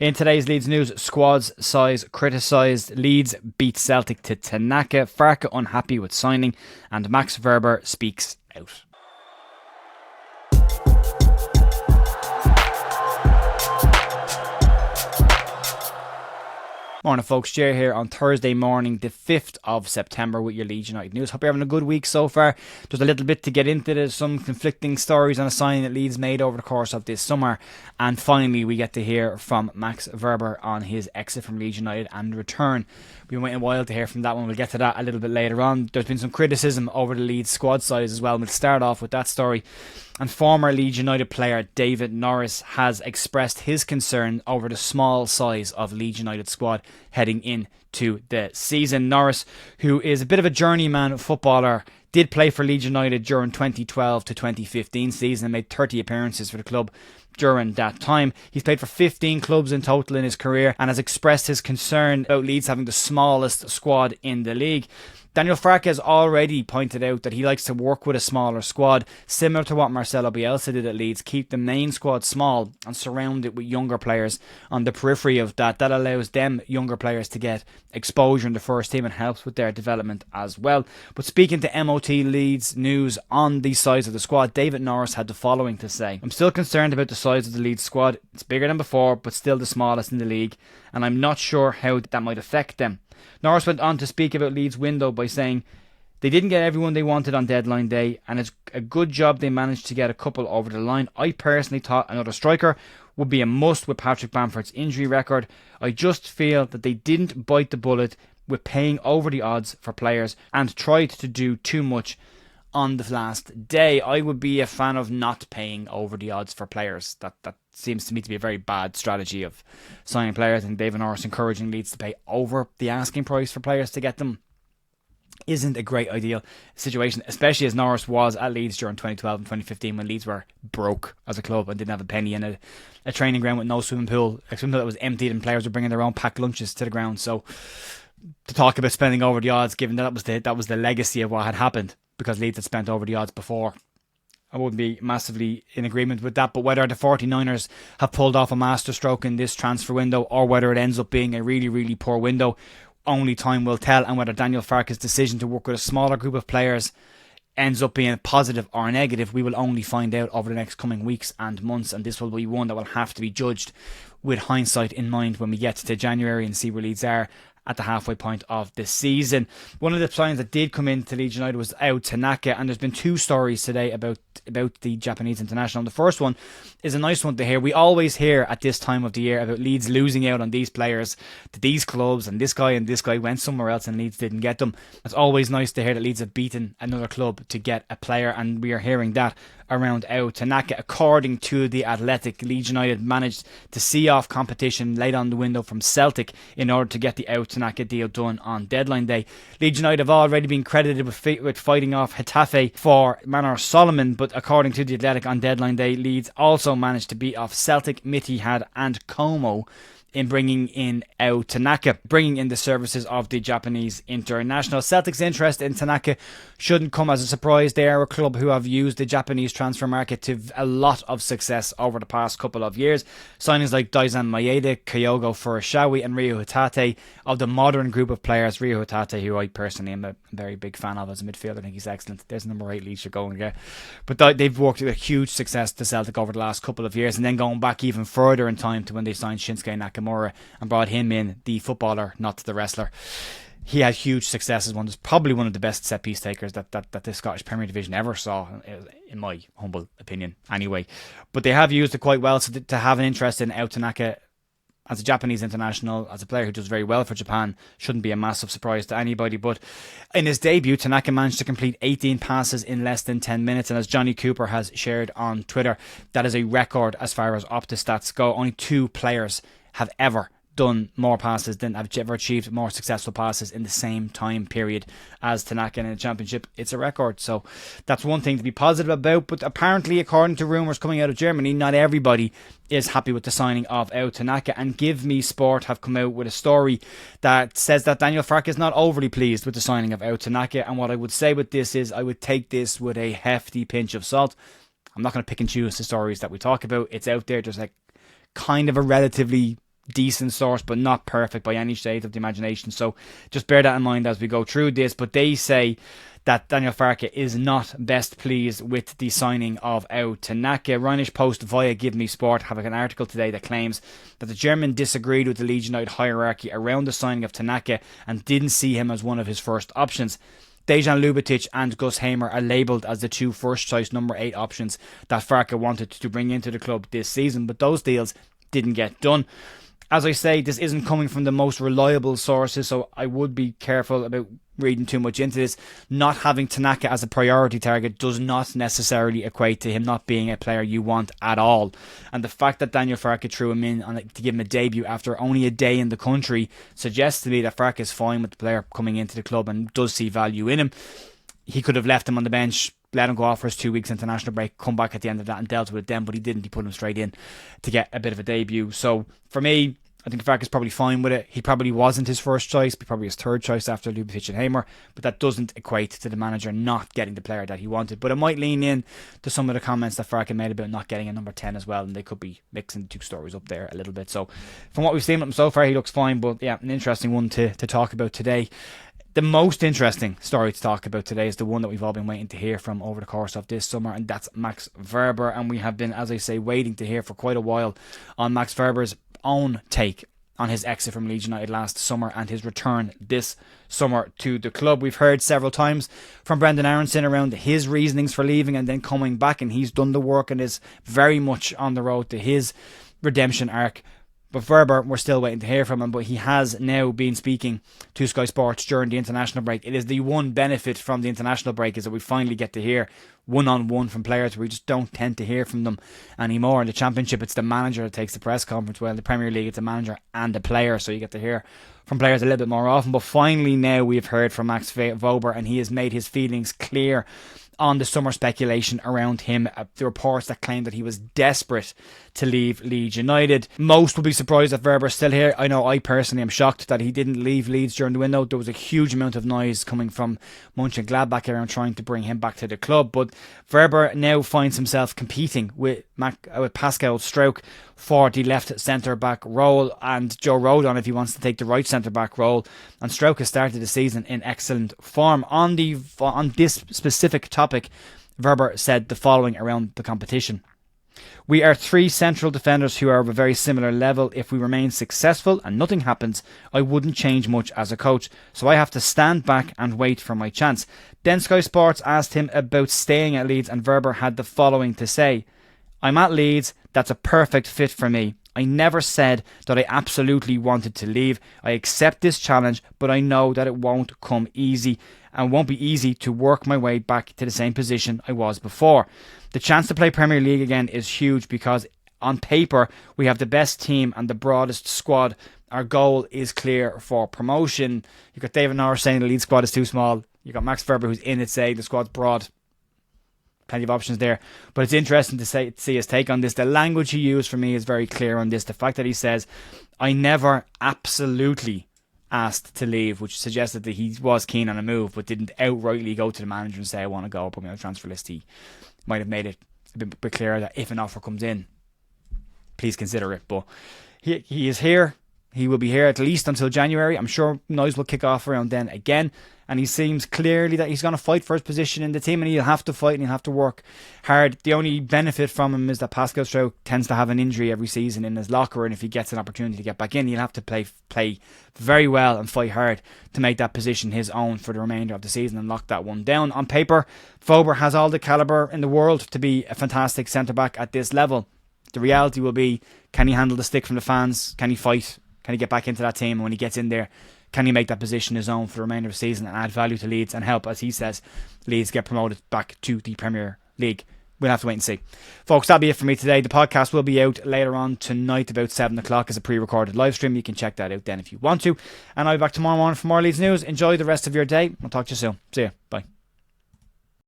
In today's Leeds news, squad's size criticised, Leeds beat Celtic to Tanaka, Farke unhappy with signing, and Max Wöber speaks out. Morning folks, Jer here on Thursday morning, the 5th of September with your Leeds United news. Hope you're having a good week so far. Just a little bit to get into. There's some conflicting stories on a signing that Leeds made over the course of this summer. And finally we get to hear from Max Wöber on his exit from Leeds United and return. We've been waiting a while to hear from that one. We'll get to that a little bit later on. There's been some criticism over the Leeds squad size as well. We'll start off with that story. And former Leeds United player David Norris has expressed his concern over the small size of Leeds United squad heading into the season. Norris, who is a bit of a journeyman footballer, did play for Leeds United during 2012 to 2015 season and made 30 appearances for the club during that time. He's played for 15 clubs in total in his career and has expressed his concern about Leeds having the smallest squad in the league. Daniel Farke has already pointed out that he likes to work with a smaller squad, similar to what Marcelo Bielsa did at Leeds. Keep the main squad small and surround it with younger players on the periphery of that. That allows them younger players to get exposure in the first team and helps with their development as well. But speaking to MOT Leeds news on the size of the squad, David Norris had the following to say. I'm still concerned about the size of the Leeds squad. It's bigger than before, but still the smallest in the league, and I'm not sure how that might affect them. Norris went on to speak about Leeds' window by saying they didn't get everyone they wanted on deadline day, and it's a good job they managed to get a couple over the line. I personally thought another striker would be a must with Patrick Bamford's injury record. I just feel that they didn't bite the bullet with paying over the odds for players and tried to do too much on the last day. I would be a fan of not paying over the odds for players. That seems to me to be a very bad strategy of signing players, and David Norris encouraging Leeds to pay over the asking price for players to get them isn't a great ideal situation, especially as Norris was at Leeds during 2012 and 2015 when Leeds were broke as a club and didn't have a penny in a training ground with no swimming pool, a swimming pool that was emptied and players were bringing their own packed lunches to the ground. So to talk about spending over the odds, given that was the legacy of what had happened because Leeds had spent over the odds before, I wouldn't be massively in agreement with that. But whether the 49ers have pulled off a masterstroke in this transfer window or whether it ends up being a really, really poor window, only time will tell. And whether Daniel Farke's decision to work with a smaller group of players ends up being positive or negative, we will only find out over the next coming weeks and months. And this will be one that will have to be judged with hindsight in mind when we get to January and see where Leeds are at the halfway point of the season. One of the signs that did come into Leeds United was Tanaka, and there's been two stories today about the Japanese international. The first one is a nice one to hear. We always hear at this time of the year about Leeds losing out on these players to these clubs, and this guy went somewhere else and Leeds didn't get them. It's always nice to hear that Leeds have beaten another club to get a player, and we are hearing that around Tanaka. According to The Athletic, Leeds United managed to see off competition late on the window from Celtic in order to get the Tanaka deal done on deadline day. Leeds United have already been credited with fighting off Getafe for Manor Solomon, but according to The Athletic, on deadline day, Leeds also managed to beat off Celtic, Mitihad and Como in bringing in Tanaka, bringing in the services of the Japanese international. Celtic's interest in Tanaka shouldn't come as a surprise. They are a club who have used the Japanese transfer market to a lot of success over the past couple of years. Signings like Daizan Maeda, Kyogo Furusawa and Ryo Hatate of the modern group of players. Ryo Hatate, who I personally am a very big fan of as a midfielder. I think he's excellent. There's number 8 Leeds you're going to get. But they've worked with a huge success to Celtic over the last couple of years, and then going back even further in time to when they signed Shinsuke Nakamura and brought him in, the footballer, not the wrestler. He had huge success as probably one of the best set piece takers that the Scottish Premier Division ever saw, in my humble opinion anyway. But they have used it quite well, so to have an interest in Tanaka as a Japanese international, as a player who does very well for Japan, shouldn't be a massive surprise to anybody. But in his debut, Tanaka managed to complete 18 passes in less than 10 minutes. And as Johnny Cooper has shared on Twitter, that is a record as far as Opta stats go. Only 2 players have ever done more passes than have ever achieved more successful passes in the same time period as Tanaka in the championship. It's a record, so that's one thing to be positive about. But apparently, according to rumours coming out of Germany, not everybody is happy with the signing of Tanaka, and Give Me Sport have come out with a story that says that Daniel Farke is not overly pleased with the signing of Tanaka. And what I would say with this is I would take this with a hefty pinch of salt. I'm not going to pick and choose the stories that we talk about. It's out there. There's like kind of a relatively decent source, but not perfect by any shade of the imagination. So just bear that in mind as we go through this. But they say that Daniel Farke is not best pleased with the signing of Tanaka. Rhinish Post via Give Me Sport have an article today that claims that the German disagreed with the Leeds United hierarchy around the signing of Tanaka and didn't see him as one of his first options. Dejan Ljubicic and Gus Hamer are labelled as the 2 first-choice number 8 options that Farke wanted to bring into the club this season, but those deals didn't get done. As I say, this isn't coming from the most reliable sources, so I would be careful about reading too much into this. Not having Tanaka as a priority target does not necessarily equate to him not being a player you want at all. And the fact that Daniel Farke threw him in to give him a debut after only a day in the country suggests to me that Farke is fine with the player coming into the club and does see value in him. He could have left him on the bench, let him go off for his 2 weeks international break, come back at the end of that and dealt with it then, but he didn't. He put him straight in to get a bit of a debut. So for me, I think Farke is probably fine with it. He probably wasn't his first choice, but probably his third choice after Ljubicic and Hamer, but that doesn't equate to the manager not getting the player that he wanted. But it might lean in to some of the comments that Farke made about not getting a number 10 as well, and they could be mixing the two stories up there a little bit. So from what we've seen of him so far, he looks fine, but yeah, an interesting one to talk about today. The most interesting story to talk about today is the one that we've all been waiting to hear from over the course of this summer, and that's Max Wöber. And we have been, as I say, waiting to hear for quite a while on Max Wöber's own take on his exit from Leeds United last summer and his return this summer to the club. We've heard several times from Brendan Aronson around his reasonings for leaving and then coming back, and he's done the work and is very much on the road to his redemption arc. But Wöber, we're still waiting to hear from him, but he has now been speaking to Sky Sports during the international break. It is the one benefit from the international break, is that we finally get to hear one-on-one from players. We just don't tend to hear from them anymore. In the Championship, it's the manager that takes the press conference. Well, in the Premier League, it's a manager and a player, so you get to hear from players a little bit more often. But finally now we've heard from Max Wöber, and he has made his feelings clear on the summer speculation around him, the reports that claim that he was desperate to leave Leeds United. Most will be surprised that Wöber's still here. I know I personally am shocked that he didn't leave Leeds during the window. There was a huge amount of noise coming from Mönchengladbach around trying to bring him back to the club, but Wöber now finds himself competing with Pascal Struijk for the left centre-back role, and Joe Rodon if he wants to take the right centre-back role. And Struijk has started the season in excellent form. On this specific topic, Wöber said the following around the competition. We are 3 central defenders who are of a very similar level. If we remain successful and nothing happens, I wouldn't change much as a coach, so I have to stand back and wait for my chance. Then Sky Sports asked him about staying at Leeds, and Wöber had the following to say. I'm at Leeds, that's a perfect fit for me. I never said that I absolutely wanted to leave. I accept this challenge, but I know that it won't come easy, and won't be easy to work my way back to the same position I was before. The chance to play Premier League again is huge because on paper we have the best team and the broadest squad. Our goal is clear for promotion. You've got David Norris saying the Leeds squad is too small. You've got Max Wöber who's in it saying the squad's broad. Plenty of options there, but it's interesting to see his take on this. The language he used for me is very clear on this. The fact that he says, I never absolutely asked to leave, which suggested that he was keen on a move, but didn't outrightly go to the manager and say, I want to go, put me on the transfer list. He might have made it a bit clearer that if an offer comes in, please consider it. But he is here. He will be here at least until January. I'm sure noise will kick off around then again. And he seems clearly that he's going to fight for his position in the team, and he'll have to fight and he'll have to work hard. The only benefit from him is that Pascal Struijk tends to have an injury every season in his locker, and if he gets an opportunity to get back in, he'll have to play very well and fight hard to make that position his own for the remainder of the season and lock that one down. On paper, Wöber has all the calibre in the world to be a fantastic centre-back at this level. The reality will be, can he handle the stick from the fans? Can he fight? Can he get back into that team? And when he gets in there, can he make that position his own for the remainder of the season and add value to Leeds and help, as he says, Leeds get promoted back to the Premier League? We'll have to wait and see. Folks, that'll be it for me today. The podcast will be out later on tonight about 7 o'clock as a pre-recorded live stream. You can check that out then if you want to. And I'll be back tomorrow morning for more Leeds news. Enjoy the rest of your day. I'll talk to you soon. See you. Bye.